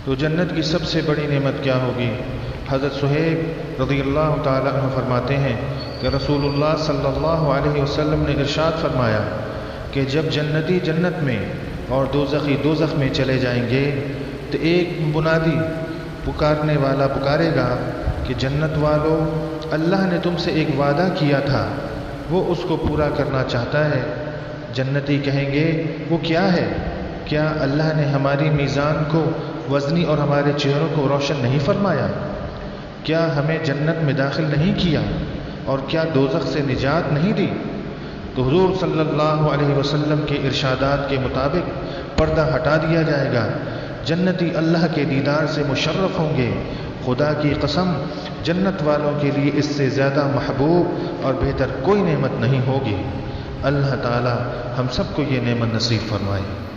تو جنت کی سب سے بڑی نعمت کیا ہوگی؟ حضرت صہیب رضی اللہ تعالیٰ عنہ فرماتے ہیں کہ رسول اللہ صلی اللہ علیہ وسلم نے ارشاد فرمایا کہ جب جنتی جنت میں اور دوزخی دوزخ میں چلے جائیں گے تو ایک منادی پکارنے والا پکارے گا کہ جنت والو، اللہ نے تم سے ایک وعدہ کیا تھا، وہ اس کو پورا کرنا چاہتا ہے۔ جنتی کہیں گے وہ کیا ہے؟ کیا اللہ نے ہماری میزان کو وزنی اور ہمارے چہروں کو روشن نہیں فرمایا؟ کیا ہمیں جنت میں داخل نہیں کیا؟ اور کیا دوزخ سے نجات نہیں دی؟ تو حضور صلی اللہ علیہ وسلم کے ارشادات کے مطابق پردہ ہٹا دیا جائے گا، جنتی اللہ کے دیدار سے مشرف ہوں گے۔ خدا کی قسم، جنت والوں کے لیے اس سے زیادہ محبوب اور بہتر کوئی نعمت نہیں ہوگی۔ اللہ تعالی ہم سب کو یہ نعمت نصیب فرمائے۔